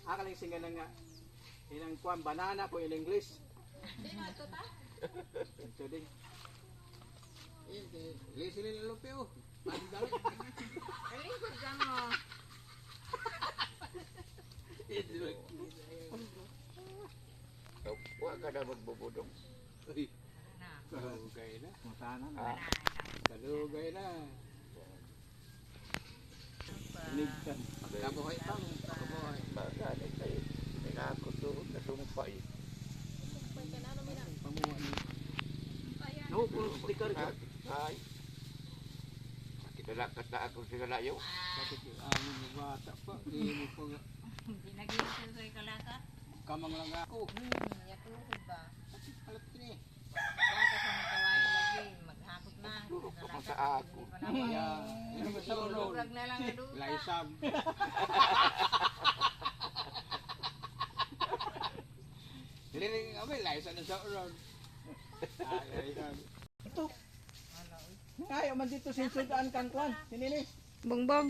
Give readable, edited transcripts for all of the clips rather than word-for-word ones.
Akaling singa na nga. Inang kuan banana po in English. Ito din. Lisi nila lupeo. Pandalo. Alingkod ka mo. Huwag ka na magbubudong. Kalugay na. Matana na. Kalugay na. Nigtan. Kabuhay pa. Kabuhay. Magaling kayo. Pinako doon na sumpay. Pamuha niya. No, puro sticker ka. Ay. Kinalakata ako sigalayo. Bakit ang mga bata pa. Hindi mo pa nga. Hindi nag-iisip ko kalaka. Kamang lang ako. Yatulog ba? Alat ko niya. Baka sa magkawain lagi. Maghapot na. Turo ka pa sa ako. Yan ba sa ulo? Tulog na lang na doon. Laisam. Hililing kami, laisam na sa ulo. Laisam. Ito. Ngayon man dito sinsudaan kang kwan. Sinilis. Bongbong.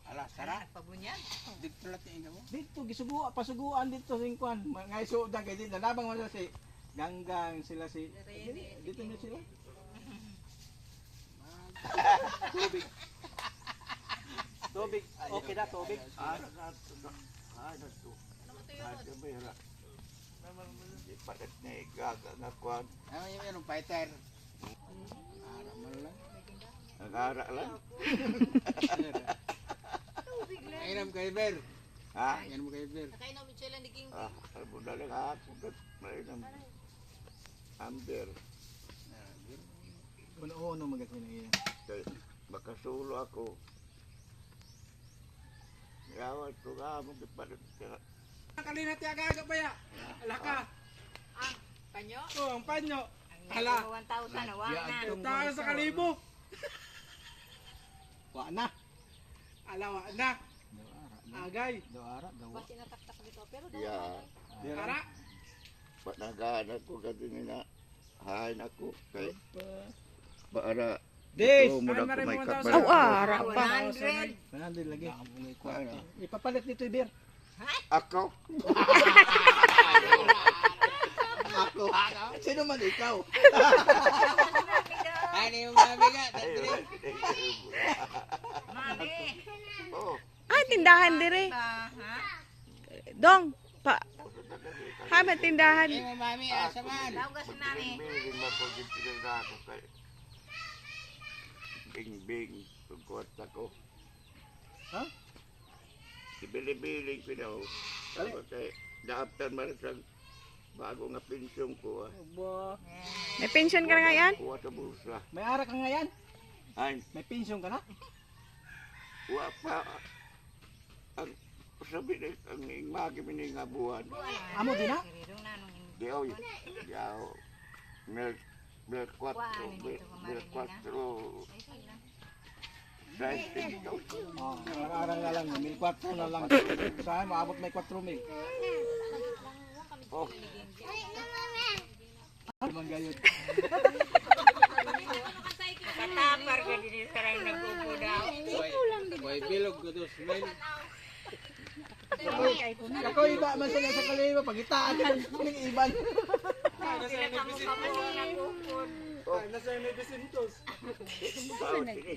Ala, sarap. Pabunyag. Dito lang tingin mo. Dito, pasuguan dito sing kwan. Ngay suda kay dito. Nabang mo si Ganggang sila si. Dito na sila. Tubig. Tubig. Okay na, tubig. Ano to? Ano ba yun? Di palit na igaga nga kwan. Ano yung meron, fighter? Ara mo lang. Nag-ara lang. Kairam kay Ber. Ha? Kairam mo kay Ber. Nakainom sila ni King. Alam mo na lang ako. May ng amber. Uno-uno magasin na yan. Makasulo ako. Yawan ko nga mo palit ka. Kalinat ya gaga pa ya. Ala ka. Ang panyo. Oh, ang panyo. Ang Ala. 1,000 na wala na. Tayo sa kalibo. Wa na. Ala wa na. Agay. Doara, dawa. Basi nataktak dito pero Yeah. Ara. Panagaan ako ganun na. Hain ako. Kay para Des, ito muna ay ko maray may mo kapal. Aw, ara pa. 100. 100 lagi. Ano? Ipapalit nito Ber. Ako? Ako. Sino man ikaw? Ay, Ano yung mabigat? mami. Oh. Ay, tindahan dire. Ba, ha? Dong, pa. Ha, may tindahan. Yung mami, asa man? Laugas na ni. Bing-bing mo po yung pinag ako kay Bing-bing. Pagkuhat ako. Ha? Ibili-biling ko na. Tapos eh, na-after man sa bago nga pensyon ko. Ba, May pension ka na ngayon? Kuha sa bulsa. may ara ka ngayon? Ay, May pension ka na? kuha pa. Ang sabi na ang magi nga buwan. Amo din na? Kirirong na nung Di oy. Yaw. Milk 4. Milk 4. Dahil Oh, ara-ara na lang. 1,400 na lang. Saan maabot may 4,000. oh, Limang gayod. katapar ka din sa rin nagpupo daw. Boy, bilog ko dos. Ako iba man sila sa kaliwa. Pagitaan ng iban. Sila kamo nagpupod. Nasa may bisintos. bawat ini.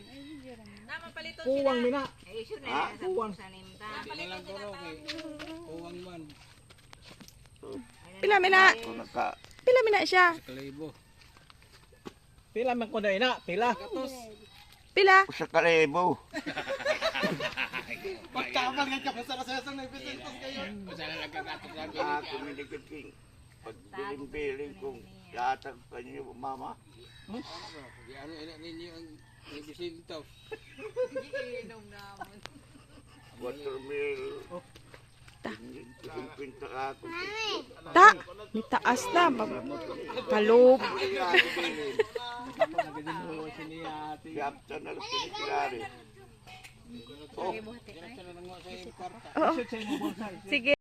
Naman palito Kuwang mina. Eh, isu na sa Kuwang. pusa ni Mta. Lang ko ro kay. Kuwang man. Pila mina? Ako naka. Pila mina siya? Kalibo. Pila man ko na ina? Pila? Pila? Sa kalibo. Pagkabal nga ka sa rasasang ng bisintos kayo. Masala nagkakatok sa Ako minikit king. Pag biling-biling kong yatag pa niyo mama. Ano ina ninyo ang bisintos? Iinom naman. 4,000. Yung pinta ako. Ta, may taas na. Kalog. Ako nagadino siniya ati. Yapta na lang pinikilari. Oh. Kaya sa nang sa kwarta. Oo. Shoot sa imong bulsa. Sige.